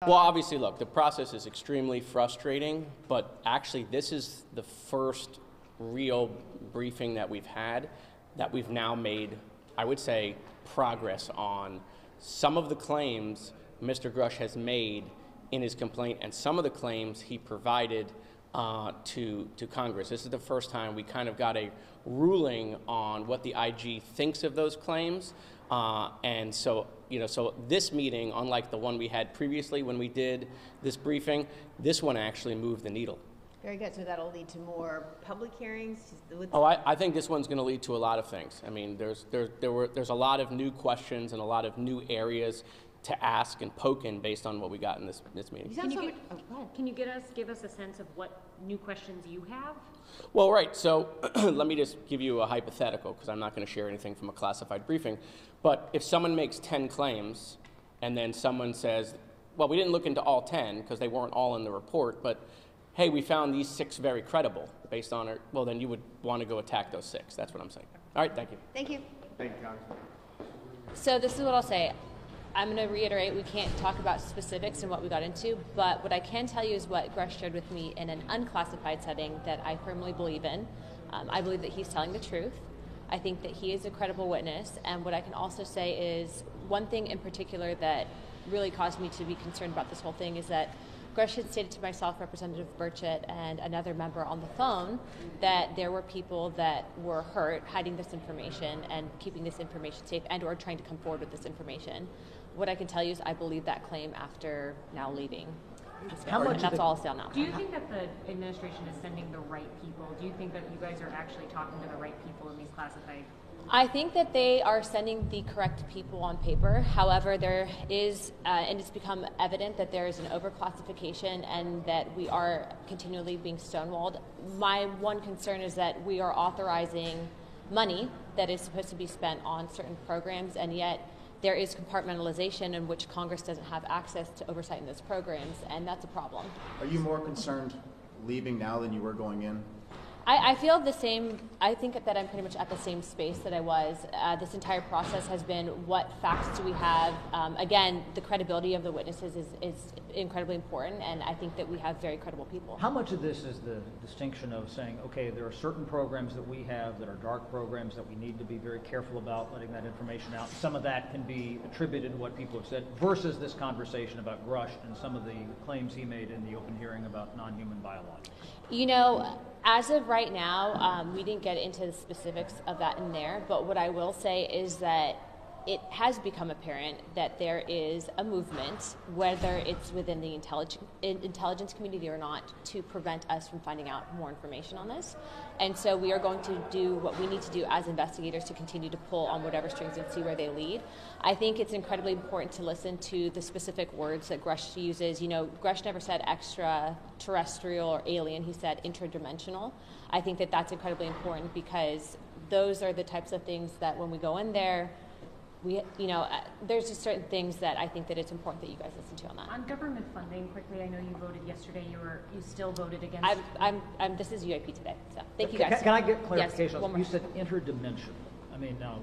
Well, obviously, look, the process is extremely frustrating, but actually this is the first real briefing that we've had that we've now made, I would say, progress on some of the claims Mr. Grush has made in his complaint and some of the claims he provided to Congress. This is the first time we kind of got a ruling on what the IG thinks of those claims. And so, so this meeting, unlike the one we had previously when we did this briefing, this one actually moved the needle. Very good. So that'll lead to more public hearings? Oh, I think this one's going to lead to a lot of things. I mean, there's a lot of new questions and a lot of new areas to ask and poke in based on what we got in this meeting. Can you give us a sense of what new questions you have? Well, right. So let me just give you a hypothetical, because I'm not going to share anything from a classified briefing. But if someone makes 10 claims and then someone says, well, we didn't look into all 10 because they weren't all in the report, but hey, we found these 6 very credible based on it, well, then you would want to go attack those 6. That's what I'm saying. All right, thank you. Thank you. Thank you, Congressman. So this is what I'll say. I'm going to reiterate, we can't talk about specifics and what we got into, but what I can tell you is what Grush shared with me in an unclassified setting that I firmly believe in. I believe that he's telling the truth. I think that he is a credible witness, and what I can also say is one thing in particular that really caused me to be concerned about this whole thing is that Grush had stated to myself, Representative Burchett, and another member on the phone that there were people that were hurt hiding this information and keeping this information safe and or trying to come forward with this information. What I can tell you is I believe that claim after now leaving. And that's all I'll say now. Do you think that the administration is sending the right people? Do you think that you guys are actually talking to the right people in these classified? I think that they are sending the correct people on paper. However, there is, and it's become evident that there is an overclassification and that we are continually being stonewalled. My one concern is that we are authorizing money that is supposed to be spent on certain programs, and yet there is compartmentalization in which Congress doesn't have access to oversight in those programs, and that's a problem. Are you more concerned leaving now than you were going in? I feel the same. I think that I'm pretty much at the same space that I was. This entire process has been what facts do we have. Again, the credibility of the witnesses is incredibly important, and I think that we have very credible people. How much of this is the distinction of saying, okay, there are certain programs that we have that are dark programs that we need to be very careful about letting that information out? Some of that can be attributed to what people have said versus this conversation about Grush and some of the claims he made in the open hearing about non-human biologics. You know, as of right now, we didn't get into the specifics of that in there, but what I will say is that it has become apparent that there is a movement, whether it's within the intelligence community or not, to prevent us from finding out more information on this. And so we are going to do what we need to do as investigators to continue to pull on whatever strings and see where they lead. I think it's incredibly important to listen to the specific words that Grush uses. You know, Grush never said extraterrestrial or alien, he said interdimensional. I think that that's incredibly important because those are the types of things that when we go in there, there's just certain things that I think that it's important that you guys listen to on that. On government funding, quickly, I know you voted yesterday. You still voted against. This is UAP today, so thank you guys. Can I get clarification? Yes, you said interdimensional. I mean, now,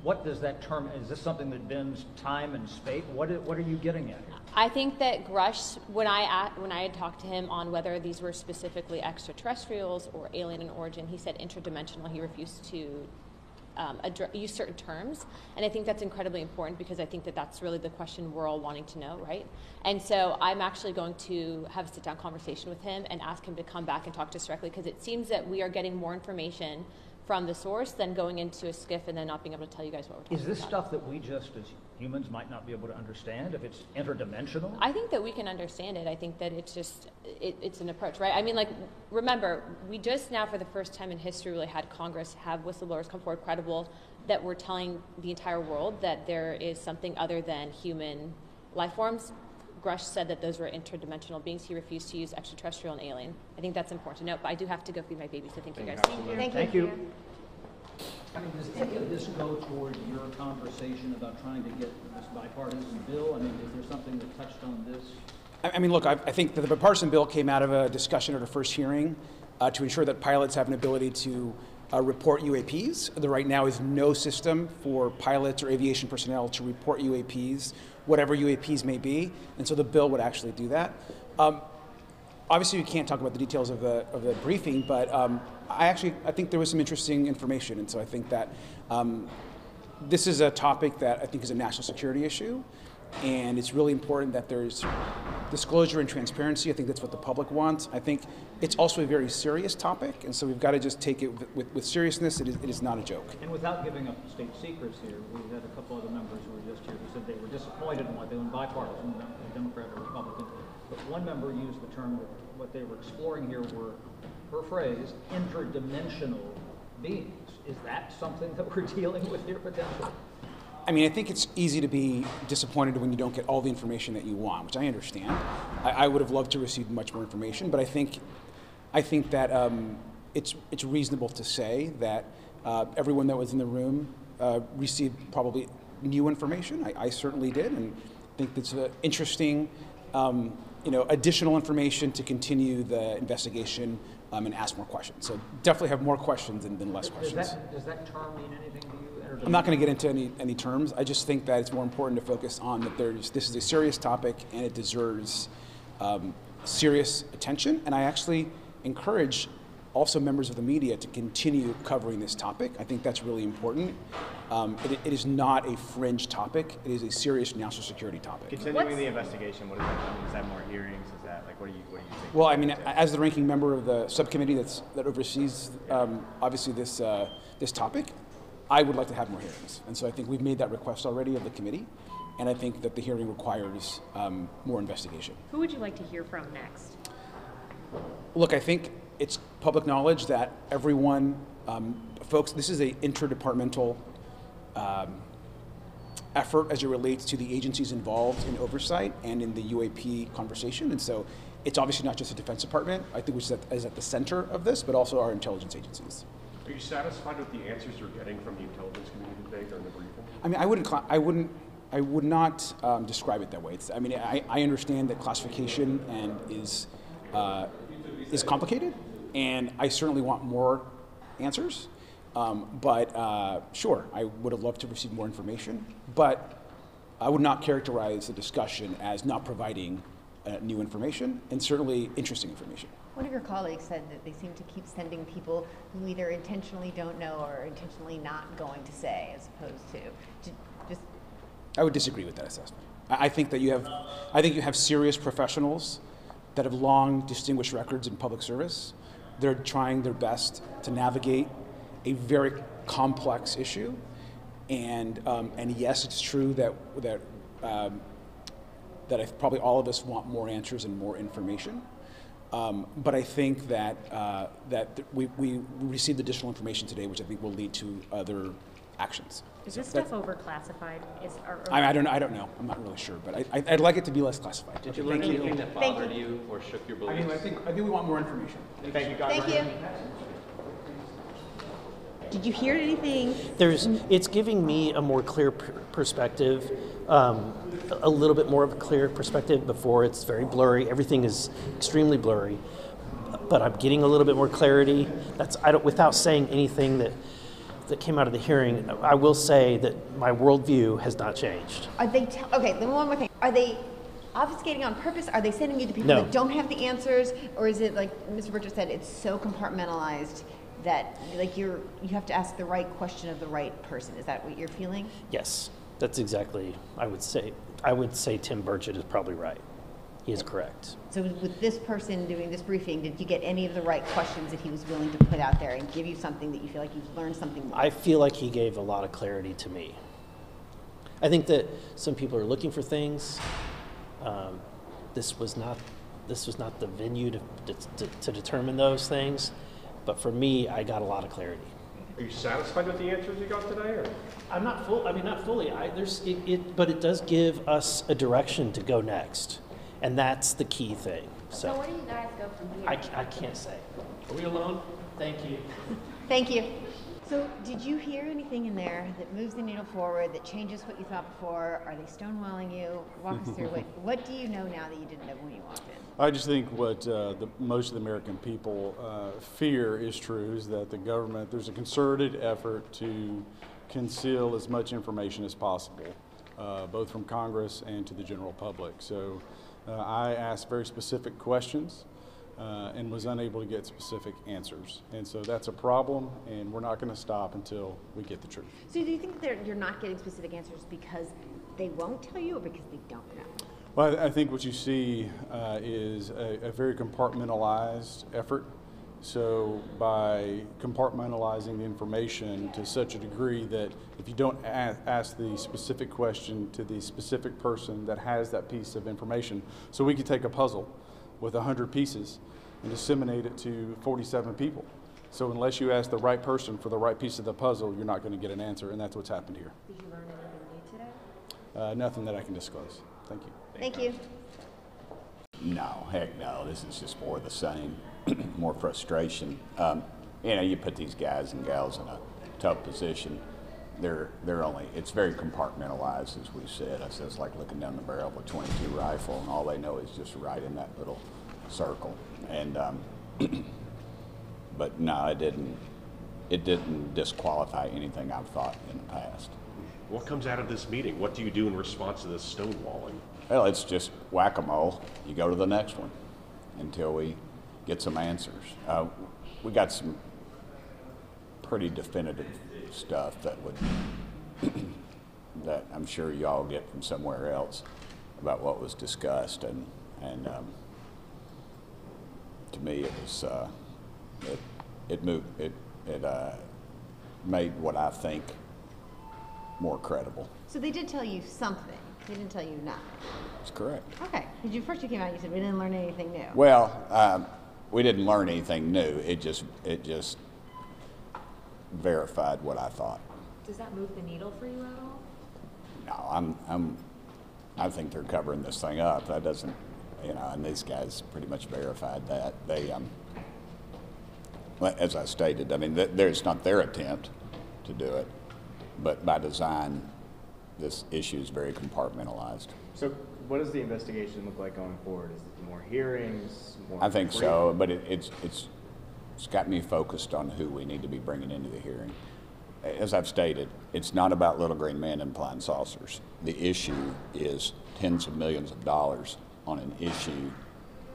what does that term? Is this something that bends time and space? What are you getting at here? I think that Grush, when I had talked to him on whether these were specifically extraterrestrials or alien in origin, he said interdimensional. He refused to use certain terms, and I think that's incredibly important because I think that that's really the question we're all wanting to know, right? And so I'm actually going to have a sit-down conversation with him and ask him to come back and talk to us directly because it seems that we are getting more information from the source than going into a skiff and then not being able to tell you guys what we're talking about. Is this stuff that we just as humans might not be able to understand if it's interdimensional? I think that we can understand it. I think that it's just, it's an approach, right? I mean, like, remember, we just now for the first time in history really had Congress have whistleblowers come forward credible that we're telling the entire world that there is something other than human life forms. Grush said that those were interdimensional beings. He refused to use extraterrestrial and alien. I think that's important to note, but I do have to go feed my baby, so thank you guys. Thank you. I mean, does any of this go toward your conversation about trying to get this bipartisan bill? I mean, is there something that touched on this? I mean, look, I think that the bipartisan bill came out of a discussion at our first hearing to ensure that pilots have an ability to report UAPs. There right now is no system for pilots or aviation personnel to report UAPs, whatever UAPs may be, and so the bill would actually do that. Obviously, we can't talk about the details of the briefing, but I think there was some interesting information, and so I think that this is a topic that I think is a national security issue, and it's really important that there's disclosure and transparency. I think that's what the public wants. I think it's also a very serious topic, and so we've got to just take it with seriousness. It is not a joke. And without giving up state secrets here, we had a couple other members who were just here who said they were disappointed in what they were bipartisan, Democrat or Republican. But one member used the term that what they were exploring here were, her phrase, interdimensional beings. Is that something that we're dealing with here potentially? I mean, I think it's easy to be disappointed when you don't get all the information that you want, which I understand. I would have loved to receive much more information, but I think that it's reasonable to say that everyone that was in the room received probably new information. I certainly did, and I think it's interesting, additional information to continue the investigation and ask more questions. So definitely have more questions than less questions. Does that term mean anything to you? I'm not going to get into any terms. I just think that it's more important to focus on that this is a serious topic and it deserves serious attention. And I actually encourage also members of the media to continue covering this topic. I think that's really important. It is not a fringe topic. It is a serious national security topic. Continuing the investigation, what does that mean? Is that more hearings? Is that what do you think? Well, I mean, as the ranking member of the subcommittee that oversees obviously this topic, I would like to have more hearings. And so I think we've made that request already of the committee, and I think that the hearing requires more investigation. Who would you like to hear from next? Look, I think it's public knowledge that everyone, folks, this is an interdepartmental effort as it relates to the agencies involved in oversight and in the UAP conversation. And so it's obviously not just the Defense Department, I think, which is at the center of this, but also our intelligence agencies. Are you satisfied with the answers you're getting from the intelligence community today during the briefing? I mean, I would not describe it that way. I understand that classification is complicated, and I certainly want more answers. Sure, I would have loved to receive more information, but I would not characterize the discussion as not providing new information, and certainly interesting information. One of your colleagues said that they seem to keep sending people who either intentionally don't know or intentionally not going to say, as opposed to just. I would disagree with that assessment. I think that you have serious professionals that have long distinguished records in public service. They're trying their best to navigate a very complex issue, and yes, it's true that probably all of us want more answers and more information. But I think that we received additional information today, which I think will lead to other actions. Is this stuff overclassified? I don't know. I'm not really sure, but I'd like it to be less classified. Did you learn anything that bothered you or shook your beliefs? I think we want more information. Thank you, guys. Thank you. Did you hear anything? It's giving me a more clear perspective, a little bit more of a clear perspective. Before it's very blurry. Everything is extremely blurry, but I'm getting a little bit more clarity. Without saying anything that came out of the hearing, I will say that my worldview has not changed. Are they okay, then one more thing. Are they obfuscating on purpose? Are they sending you to people that don't have the answers? Or is it, like Mr. Burchett said, it's so compartmentalized that you have to ask the right question of the right person? Is that what you're feeling? Yes, that's exactly, I would say Tim Burchett is probably right. He is correct. So with this person doing this briefing, did you get any of the right questions that he was willing to put out there and give you something that you feel like you've learned something more? I feel like he gave a lot of clarity to me. I think that some people are looking for things. This was not the venue to determine those things, but for me, I got a lot of clarity. Are you satisfied with the answers you got today? Or? I'm not full. I mean, not fully. But it does give us a direction to go next, and that's the key thing. So where do you guys go from here? I can't say. Are we alone? Thank you. Thank you. So did you hear anything in there that moves the needle forward, that changes what you thought before? Are they stonewalling you? Walk us through what do you know now that you didn't know when you walked in? I just think what most of the American people fear is true, is that the government, there's a concerted effort to conceal as much information as possible, both from Congress and to the general public. So I asked very specific questions and was unable to get specific answers. And so that's a problem, and we're not going to stop until we get the truth. So do you think that you're not getting specific answers because they won't tell you or because they don't know? Well, I think what you see is a very compartmentalized effort. So by compartmentalizing the information to such a degree that if you don't ask the specific question to the specific person that has that piece of information, so we could take a puzzle with 100 pieces and disseminate it to 47 people. So unless you ask the right person for the right piece of the puzzle, you're not going to get an answer, and that's what's happened here. Did you learn anything new today? Nothing that I can disclose. Thank you. Thank you. No, heck no. This is just more of the same, more frustration. You know, you put these guys and gals in a tough position. It's very compartmentalized, as we said. It's like looking down the barrel of a .22 rifle, and all they know is just right in that little circle. And but no, it didn't disqualify anything I've thought in the past. What comes out of this meeting? What do you do in response to this stonewalling? Well, it's just whack-a-mole. You go to the next one until we get some answers. We got some pretty definitive stuff that that I'm sure y'all get from somewhere else about what was discussed, and to me it was it made what I think more credible. So they did tell you something. They didn't tell you nothing. That's correct. Okay. Because you came out and you said we didn't learn anything new. Well, we didn't learn anything new. It just verified what I thought. Does that move the needle for you at all? No, I think they're covering this thing up. That doesn't, you know, and these guys pretty much verified that. They, as I stated, I mean, it's not their attempt to do it, but by design, this issue is very compartmentalized. So what does the investigation look like going forward? Is it more hearings? I think so, but it's got me focused on who we need to be bringing into the hearing. As I've stated, it's not about little green men and flying saucers. The issue is tens of millions of dollars on an issue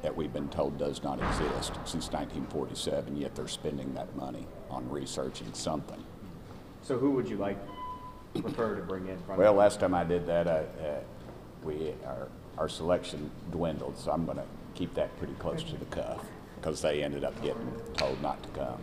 that we've been told does not exist since 1947, yet they're spending that money on researching something. So who would you prefer to bring in? Well, last time I did that, our selection dwindled, so I'm going to keep that pretty close to the cuff because they ended up getting told not to come.